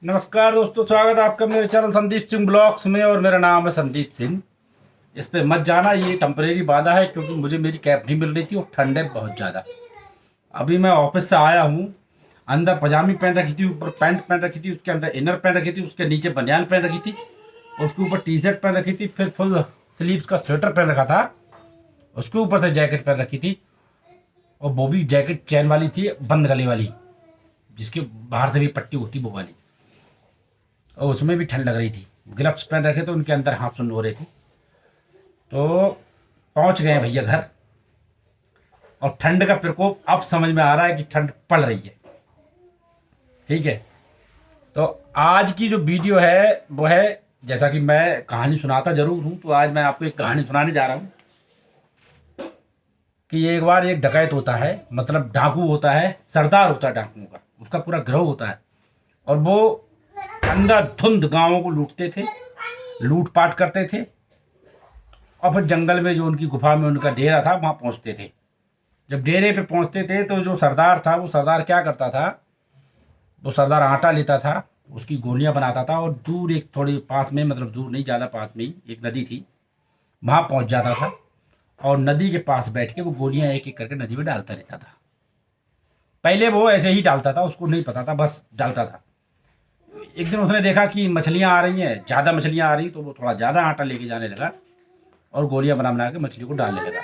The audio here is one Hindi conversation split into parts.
नमस्कार दोस्तों, स्वागत है आपका मेरे चैनल संदीप सिंह ब्लॉग्स में। और मेरा नाम है संदीप सिंह। इस पे मत जाना, ये टेम्परेरी बाधा है क्योंकि मुझे मेरी कैब नहीं मिल रही थी और ठंड है बहुत ज़्यादा। अभी मैं ऑफिस से आया हूँ। अंदर पजामी पहन रखी थी, ऊपर पैंट पहन रखी थी, उसके अंदर इनर पहन रखी थी, उसके नीचे बनियान पहन रखी थी, उसके ऊपर टी शर्ट पहन रखी थी, फिर फुल स्लीव्स का स्वेटर पहन रखा था, उसके ऊपर से जैकेट पहन रखी थी। और वो भी जैकेट चैन वाली थी, बंद गले वाली, जिसके बाहर से भी पट्टी होती वो वाली। और उसमें भी ठंड लग रही थी। ग्लव्स पहन रखे थे, उनके अंदर हाथ सुन्न हो रहे थे। तो पहुंच गए भैया घर। और ठंड का प्रकोप अब समझ में आ रहा है कि ठंड पड़ रही है। ठीक है, तो आज की जो वीडियो है वो है, जैसा कि मैं कहानी सुनाता जरूर हूं, तो आज मैं आपको एक कहानी सुनाने जा रहा हूं कि एक बार एक डकैत होता है, मतलब डाकू होता है, सरदार होता है डाकुओं का, उसका पूरा गिरोह होता है। और वो अंधाधुंध गांवों को लूटते थे, लूटपाट करते थे। और फिर जंगल में जो उनकी गुफा में उनका डेरा था वहां पहुंचते थे। जब डेरे पे पहुंचते थे तो जो सरदार था, वो सरदार क्या करता था, वो सरदार आटा लेता था, उसकी गोलियां बनाता था, और दूर एक थोड़ी पास में, मतलब दूर नहीं, ज़्यादा पास में ही एक नदी थी, वहां पहुंच जाता था। और नदी के पास बैठ के वो गोलियां एक एक करके नदी में डालता रहता था। पहले वो ऐसे ही डालता था, उसको नहीं पता था, बस डालता था। एक दिन उसने देखा कि मछलियां आ रही हैं, ज़्यादा मछलियां आ रही, तो वो थोड़ा ज़्यादा आटा लेके जाने लगा और गोलियां बना बना के मछली को डालने लगा।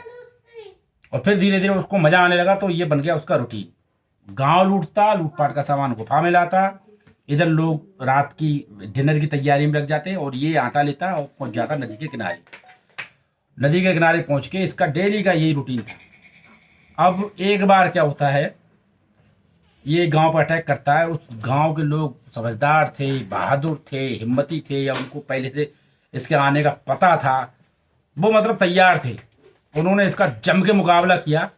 और फिर धीरे धीरे उसको मजा आने लगा, तो ये बन गया उसका रूटीन। गांव लूटता, लूटपाट का सामान गुफा में लाता, इधर लोग रात की डिनर की तैयारी में लग जाते, और ये आटा लेता और पहुंच जाता नदी के किनारे। नदी के किनारे पहुंच के इसका डेली का यही रूटीन था। अब एक बार क्या होता है, ये गांव पर अटैक करता है। उस गांव के लोग समझदार थे, बहादुर थे, हिम्मती थे, या उनको पहले से इसके आने का पता था, वो मतलब तैयार थे। उन्होंने इसका जम के मुकाबला किया।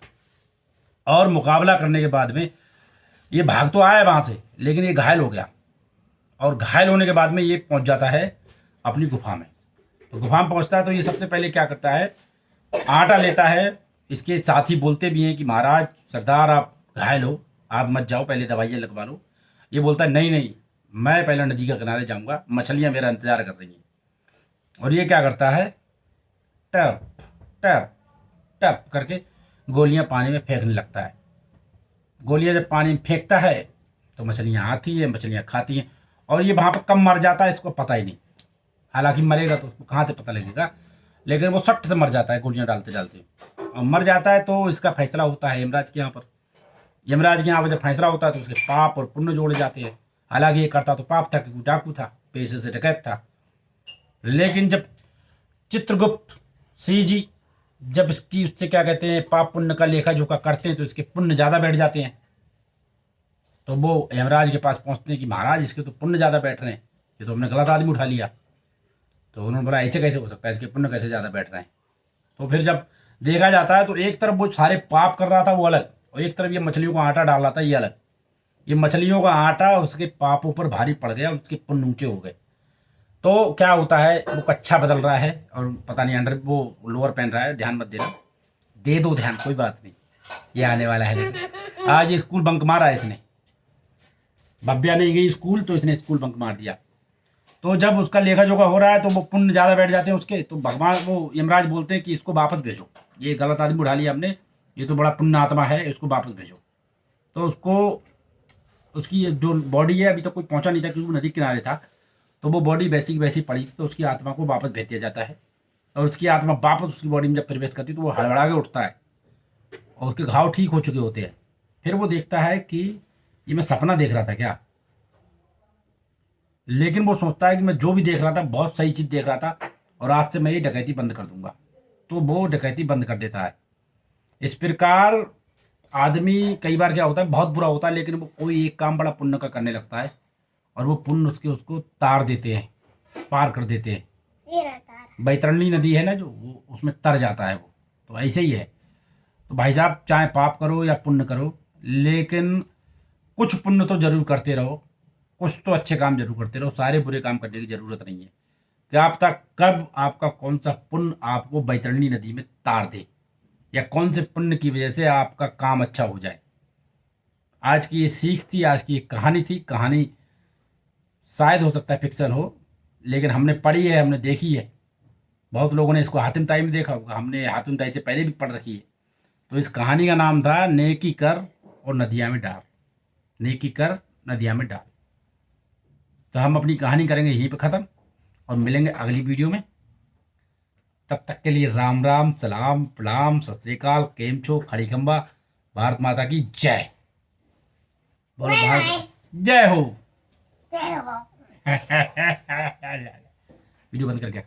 और मुकाबला करने के बाद में ये भाग तो आया वहां से, लेकिन ये घायल हो गया। और घायल होने के बाद में ये पहुंच जाता है अपनी गुफा में। तो गुफा में पहुंचता है तो ये सबसे पहले क्या करता है, आटा लेता है। इसके साथी बोलते भी हैं कि महाराज, सरदार, आप घायल हो, आप मत जाओ, पहले दवाइयाँ लगवा लो। ये बोलता है नहीं नहीं, मैं पहले नदी के किनारे जाऊंगा, मछलियां मेरा इंतजार कर रही हैं। और ये क्या करता है, टप टप टप करके गोलियां पानी में फेंकने लगता है। गोलियां जब पानी में फेंकता है तो मछलियां आती हैं, मछलियां खाती हैं। और ये वहां पर कब मर जाता है इसको पता ही नहीं। हालांकि मरेगा तो उसको कहाँ से पता लगेगा, लेकिन वो सट से मर जाता है गोलियां डालते डालते। और मर जाता है तो इसका फैसला होता है यमराज के यहाँ पर। यमराज के यहाँ पर जब फैसला होता है तो उसके पाप और पुण्य जोड़े जाते हैं। हालांकि ये करता तो पाप था, क्योंकि डाकू था, पेशे से डकैत था। लेकिन जब चित्रगुप्त सिंह जी जब इसकी उससे क्या कहते हैं, पाप पुण्य का लेखा जोखा करते हैं, तो इसके पुण्य ज़्यादा बैठ जाते हैं। तो वो यमराज के पास पहुंचते हैं कि महाराज, इसके तो पुण्य ज़्यादा बैठ रहे हैं, ये तो हमने गलत आदमी उठा लिया। तो उन्होंने बोला ऐसे कैसे हो सकता है, इसके पुण्य कैसे ज़्यादा बैठ रहे हैं। तो फिर जब देखा जाता है तो एक तरफ वो सारे पाप कर रहा था वो अलग, और एक तरफ ये मछलियों का आटा डाल रहा था ये अलग। ये मछलियों का आटा उसके पापों पर भारी पड़ गया, उसके पुण्य ऊंचे हो गए। तो क्या होता है, वो कच्छा बदल रहा है और पता नहीं अंडर वो लोअर पहन रहा है, ध्यान मत देना, दे दो ध्यान, कोई बात नहीं, ये आने वाला है। लेकिन आज ये स्कूल बंक मारा है इसने, भव्या नहीं गई स्कूल तो इसने स्कूल बंक मार दिया। तो जब उसका लेखा जोखा हो रहा है तो वो पुण्य ज़्यादा बैठ जाते हैं उसके, तो भगवान वो यमराज बोलते हैं कि इसको वापस भेजो, ये गलत आदमी उठा लिया हमने, ये तो बड़ा पुण्य आत्मा है, इसको वापस भेजो। तो उसको, उसकी जो बॉडी है, अभी तक कोई पहुंचा नहीं था क्योंकि वो नदी किनारे था, तो वो बॉडी वैसी की वैसी पड़ी थी। तो उसकी आत्मा को वापस भेज दिया जाता है। और उसकी आत्मा वापस उसकी बॉडी में जब प्रवेश करती है तो वो हड़बड़ा के उठता है, और उसके घाव ठीक हो चुके होते हैं। फिर वो देखता है कि ये मैं सपना देख रहा था क्या, लेकिन वो सोचता है कि मैं जो भी देख रहा था बहुत सही चीज़ देख रहा था, और आज से मैं ये डकैती बंद कर दूंगा। तो वो डकैती बंद कर देता है। इस प्रकार आदमी कई बार क्या होता है, बहुत बुरा होता है, लेकिन वो कोई एक काम बड़ा पुण्य का करने लगता है, और वो पुण्य उसके उसको तार देते हैं, पार कर देते हैं। बैतरणी नदी है ना जो, वो उसमें तर जाता है वो। तो ऐसे ही है। तो भाई साहब, चाहे पाप करो या पुण्य करो, लेकिन कुछ पुण्य तो जरूर करते रहो, कुछ तो अच्छे काम जरूर करते रहो। सारे बुरे काम करने की जरूरत नहीं है कि आप तक कब आपका कौन सा पुण्य आपको बैतरणी नदी में तार दे, या कौन से पुण्य की वजह से आपका काम अच्छा हो जाए। आज की ये सीख थी, आज की ये कहानी थी। कहानी शायद हो सकता है फिक्शन हो, लेकिन हमने पढ़ी है, हमने देखी है। बहुत लोगों ने इसको हातिम ताई में देखा होगा, हमने हातिम ताई से पहले भी पढ़ रखी है। तो इस कहानी का नाम था नेकी कर और नदियाँ में डाल। नेकी कर नदियाँ में डाल। तो हम अपनी कहानी करेंगे यहीं पे ख़त्म और मिलेंगे अगली वीडियो में। तब तक के लिए राम राम, सलाम, प्रणाम, सत श्री अकाल, केम छो, खड़ी खंबा, भारत माता की जय। बोलो भारत जय हो। जय हो। वीडियो बंद कर गया।